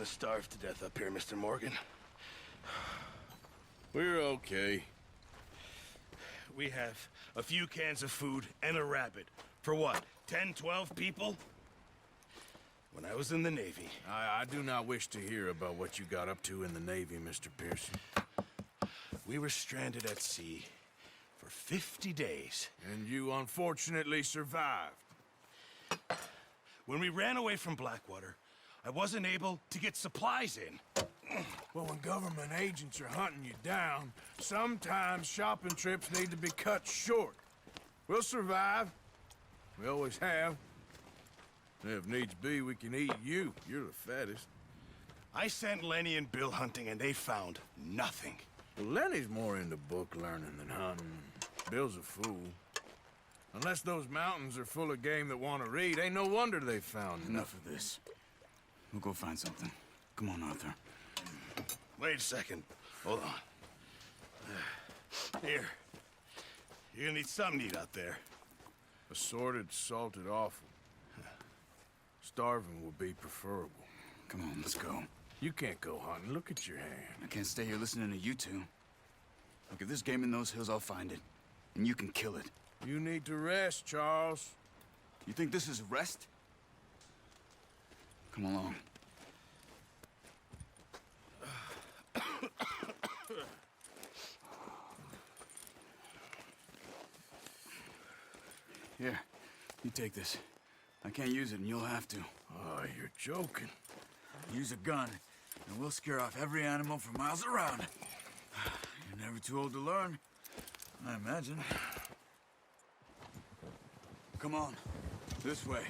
gonna starve to death up here, Mr. Morgan. We're okay. We have a few cans of food and a rabbit. For what, 10, 12 people? When I was in the Navy... I do not wish to hear about what you got up to in the Navy, Mr. Pearson. We were stranded at sea for 50 days. And you unfortunately survived. When we ran away from Blackwater, I wasn't able to get supplies in. Well, when government agents are hunting you down, sometimes shopping trips need to be cut short. We'll survive. We always have. And if needs be, we can eat you. You're the fattest. I sent Lenny and Bill hunting, and they found nothing. Well, Lenny's more into book learning than hunting. Bill's a fool. Unless those mountains are full of game that want to read, ain't no wonder they found Enough of this. We'll go find something. Come on, Arthur. Wait a second. Hold on. Here. You're gonna need something to eat out there. Assorted, salted offal. Starving would be preferable. Come on, let's go. You can't go hunting. Look at your hand. I can't stay here listening to you two. Look, if there's game in those hills, I'll find it. And you can kill it. You need to rest, Charles. You think this is rest? Come along. Here, you take this. I can't use it, and you'll have to. Oh, you're joking. Use a gun, and we'll scare off every animal for miles around. You're never too old to learn, I imagine. Come on, this way.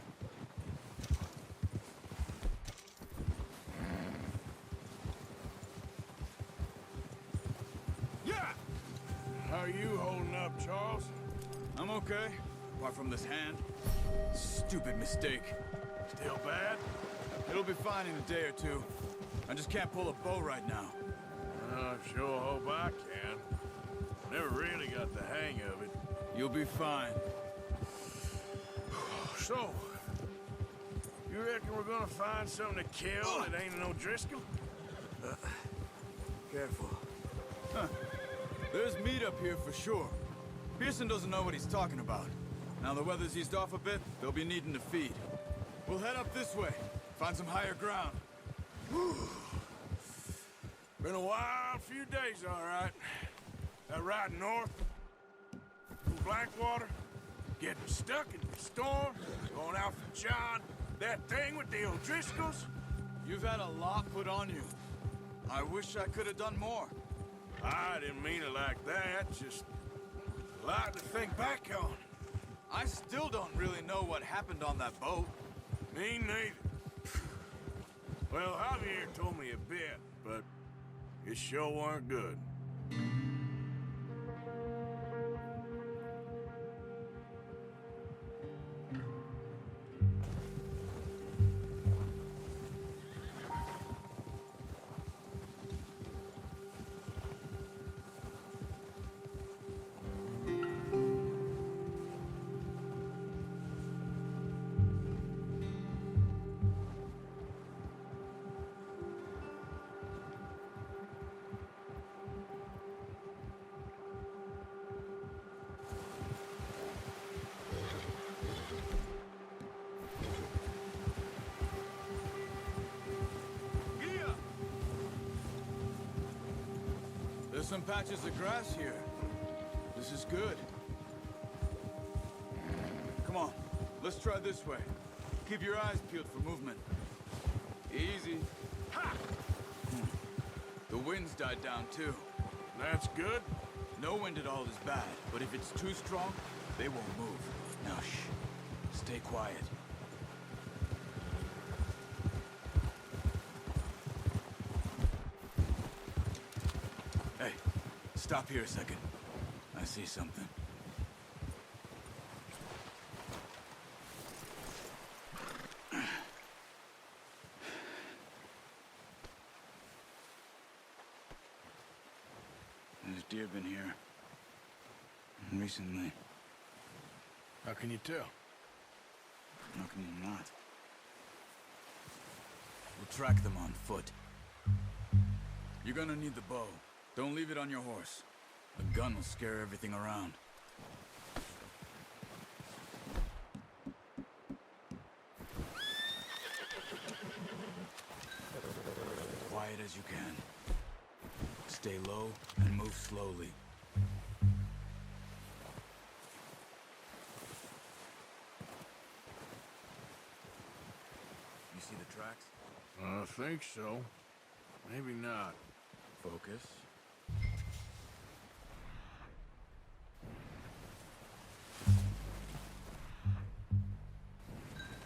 Yeah! How are you holding up, Charles? I'm okay, apart from this hand. Stupid mistake. Still bad? It'll be fine in a day or two. I just can't pull a bow right now. I sure hope I can. Never really got the hang of it. You'll be fine. So, you reckon we're gonna find something to kill that ain't no Driscoll? Careful. Huh. There's meat up here for sure. Pearson doesn't know what he's talking about. Now the weather's eased off a bit, they'll be needing to feed. We'll head up this way, find some higher ground. Been a wild few days, all right. That ride north, through Blackwater, getting stuck in the storm, going out for John, that thing with the O'Driscolls. You've had a lot put on you. I wish I could have done more. I didn't mean it like that, just a lot to think back on. I still don't really know what happened on that boat. Me neither. Well, Javier told me a bit, but it sure weren't good. There's some patches of grass here. This is good. Come on, let's try this way. Keep your eyes peeled for movement. Easy. Ha! The wind's died down too. That's good. No wind at all is bad, but if it's too strong, they won't move. Now shh. Stay quiet. Hey, stop here a second. I see something. There's deer been here. Recently. How can you tell? How can you not? We'll track them on foot. You're gonna need the bow. Don't leave it on your horse. A gun will scare everything around. Quiet as you can. Stay low and move slowly. You see the tracks? I think so. Maybe not. Focus.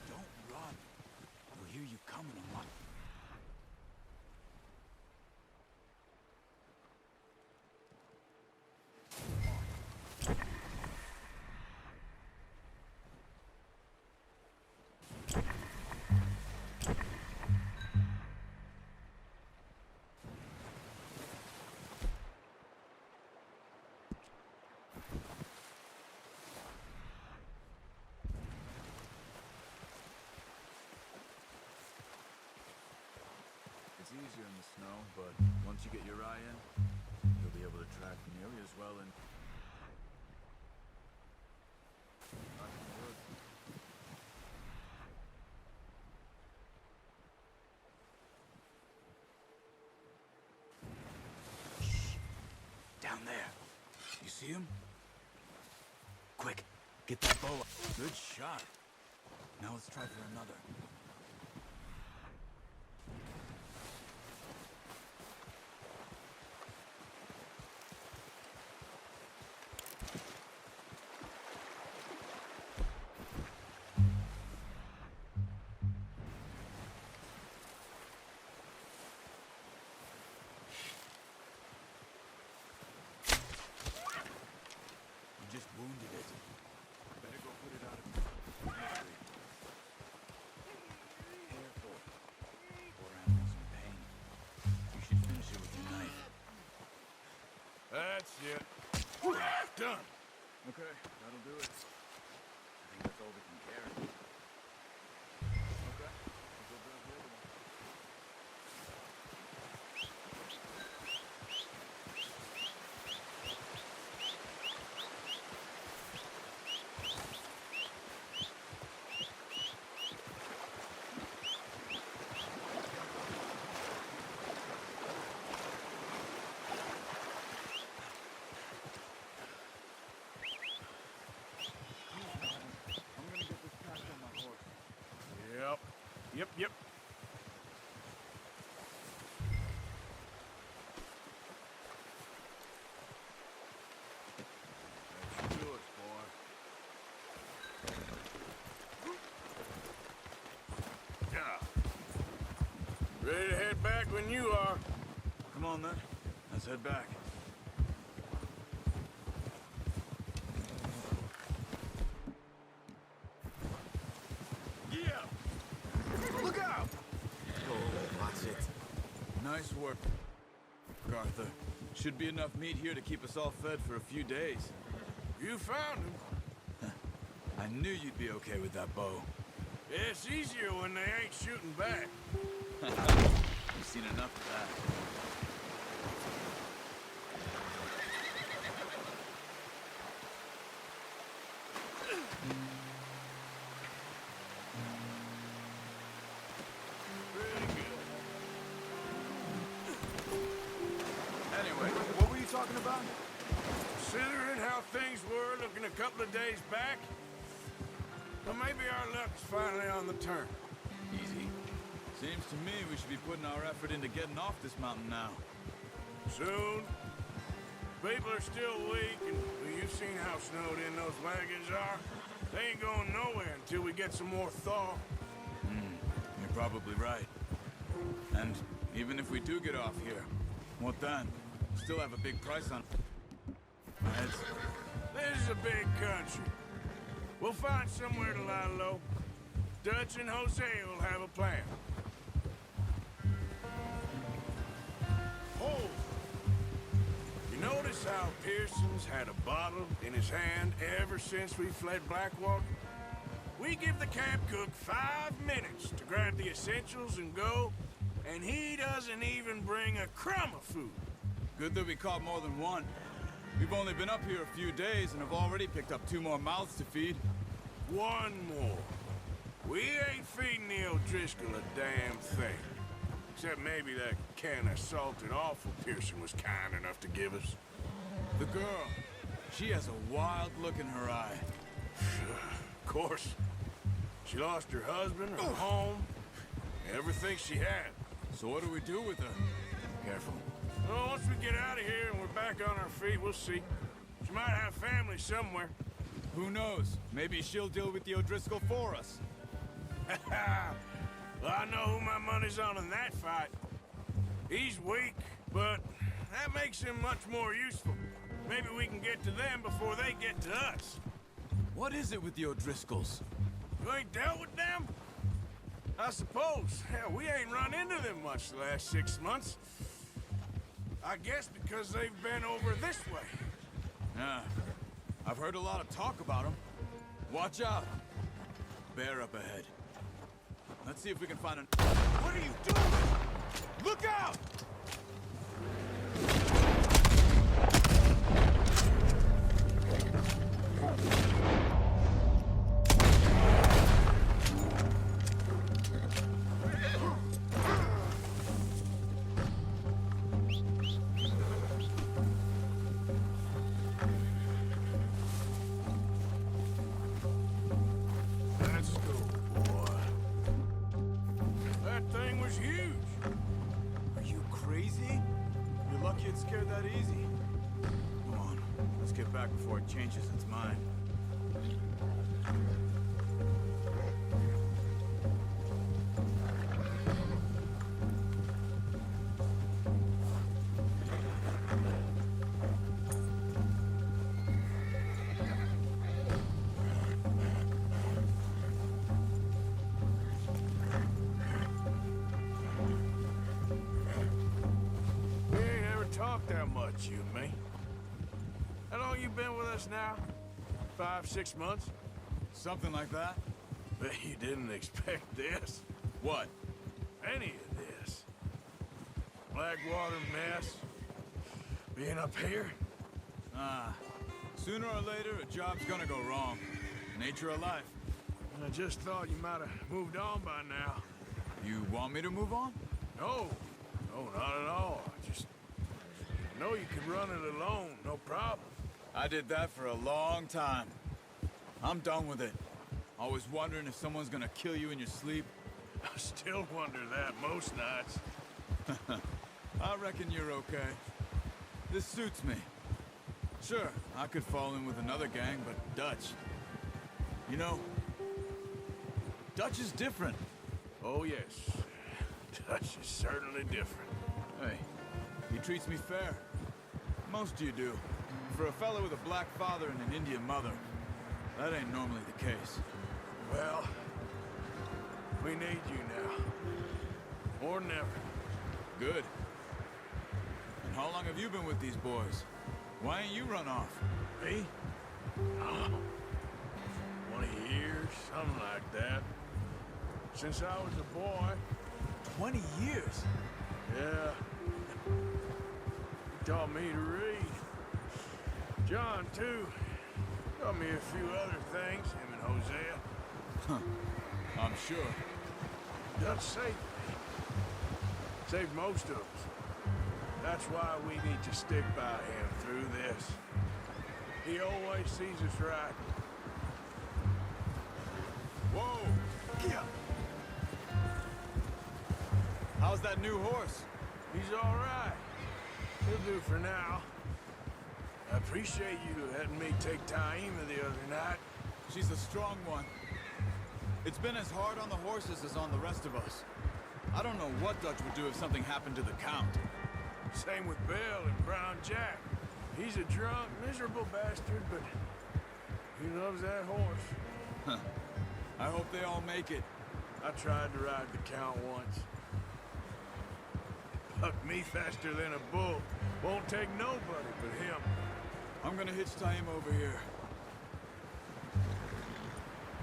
Don't run. They'll hear you coming a lot. It's easier in the snow, but once you get your eye in, you'll be able to track nearly as well in... Shh! Down there. You see him? Quick, get that bow up. Good shot. Now let's try for another. Just wounded it. Better go put it out of misery. Careful. Poor animal's in pain. You should finish it with your knife. That's it. Done. Okay, that'll do it. I think that's all we can carry. Okay, we'll go grab the other one. Yep. Let's do it, boy. Yeah. Ready to head back when you are. Come on then, let's head back. Look out! Oh, watch it. Nice work, Arthur. Should be enough meat here to keep us all fed for a few days. You found him. I knew you'd be okay with that bow. It's easier when they ain't shooting back. You've seen enough of that. Anyway, what were you talking about? Considering how things were looking a couple of days back, well, maybe our luck's finally on the turn. Easy. Seems to me we should be putting our effort into getting off this mountain now. Soon. People are still weak, and well, you've seen how snowed in those wagons are. They ain't going nowhere until we get some more thaw. You're probably right. And even if we do get off here, what then? Still have a big price on our heads. This is a big country. We'll find somewhere to lie low. Dutch and Jose will have a plan. Hold! You notice how Pearson's had a bottle in his hand ever since we fled Blackwater? We give the camp cook 5 minutes to grab the essentials and go, and he doesn't even bring a crumb of food. Good that we caught more than one. We've only been up here a few days and have already picked up 2 more mouths to feed. One more. We ain't feeding the O'Driscoll a damn thing. Except maybe that can of salted offal Pearson was kind enough to give us. The girl, she has a wild look in her eye. Of course. She lost her husband, her home, everything she had. So what do we do with her? Careful. Well, once we get out of here and we're back on our feet, we'll see. She might have family somewhere. Who knows? Maybe she'll deal with the O'Driscoll for us. Well, I know who my money's on in that fight. He's weak, but that makes him much more useful. Maybe we can get to them before they get to us. What is it with the O'Driscolls? You ain't dealt with them? I suppose. Hell, we ain't run into them much the last 6 months. I guess because they've been over this way. Yeah, I've heard a lot of talk about them. Watch out. Bear up ahead. Let's see if we can find an... What are you doing? Look out! Let's go, boy. That thing was huge. Are you crazy? You're lucky it scared that easy. Come on, let's get back before it changes its mind. We ain't ever talked that much, you and me. How long you been with us now? 5, 6 months? Something like that? Bet you didn't expect this. What? Any of this. Blackwater mess. Being up here. Sooner or later, a job's gonna go wrong. Nature of life. I just thought you might have moved on by now. You want me to move on? No. No, not at all. I know you could run it alone, no problem. I did that for a long time. I'm done with it. Always wondering if someone's gonna kill you in your sleep. I still wonder that most nights. I reckon you're okay. This suits me. Sure, I could fall in with another gang, but Dutch... You know, Dutch is different. Oh, yes. Dutch is certainly different. Hey, he treats me fair. Most of you do. For a fellow with a black father and an Indian mother, that ain't normally the case. Well, we need you now. More than ever. Good. And how long have you been with these boys? Why ain't you run off? Me? Oh, 20 years, something like that. Since I was a boy. 20 years? Yeah. He taught me to read. John, too. Taught me a few other things, him and Hosea. Huh. I'm sure. Dutch saved me. Saved most of us. That's why we need to stick by him through this. He always sees us right. Whoa! Yeah. How's that new horse? He's all right. He'll do for now. I appreciate you letting me take Taima the other night. She's a strong one. It's been as hard on the horses as on the rest of us. I don't know what Dutch would do if something happened to the Count. Same with Bill and Brown Jack. He's a drunk, miserable bastard, but he loves that horse. Huh. I hope they all make it. I tried to ride the Count once. Bucked me faster than a bull. Won't take nobody but him. I'm gonna hitch Taima over here.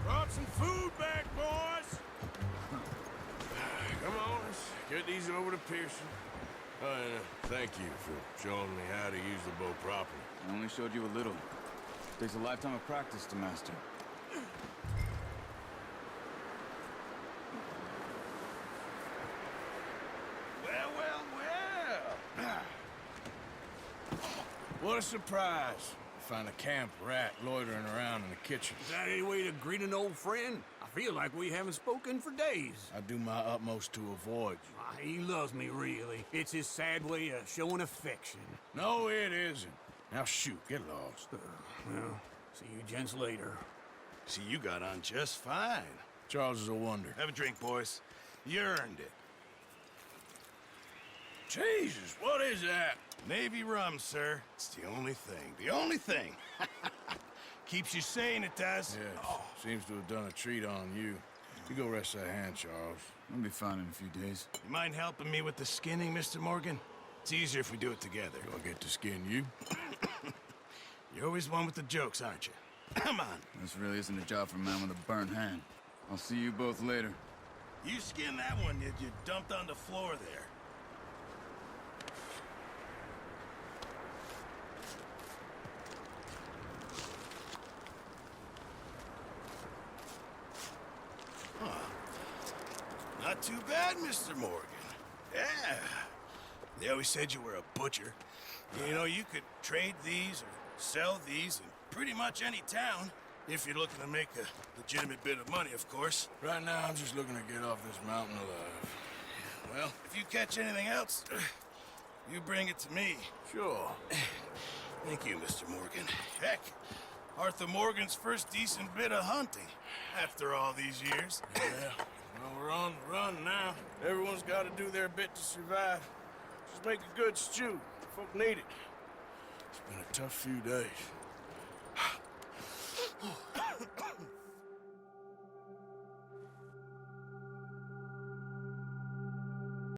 Brought some food back, boys. Come on, let's get these over to Pearson. Oh, and thank you for showing me how to use the bow properly. I only showed you a little. Takes a lifetime of practice to master. Well, well, well. What a surprise. Find a camp rat loitering around in the kitchen. Is that any way to greet an old friend? I feel like we haven't spoken for days. I do my utmost to avoid you. Ah, he loves me, really. It's his sad way of showing affection. No, it isn't. Now shoot, get lost. Well, see you gents later. See, you got on just fine. Charles is a wonder. Have a drink, boys. You earned it. Jesus, what is that? Navy rum, sir. It's the only thing. The only thing. Keeps you sane, it does. Yes, seems to have done a treat on you. You go rest that hand, Charles. I'll be fine in a few days. You mind helping me with the skinning, Mr. Morgan? It's easier if we do it together. Do I get to skin you? You're always one with the jokes, aren't you? Come on. This really isn't a job for a man with a burnt hand. I'll see you both later. You skinned that one you dumped on the floor there. Not too bad, Mr. Morgan. Yeah. They always said you were a butcher. You know, you could trade these or sell these in pretty much any town, if you're looking to make a legitimate bit of money, of course. Right now, I'm just looking to get off this mountain alive. Well, if you catch anything else, you bring it to me. Sure. Thank you, Mr. Morgan. Heck, Arthur Morgan's first decent bit of hunting after all these years. Yeah. Well, we're on the run now. Everyone's got to do their bit to survive. Just make a good stew. Folk need it. It's been a tough few days.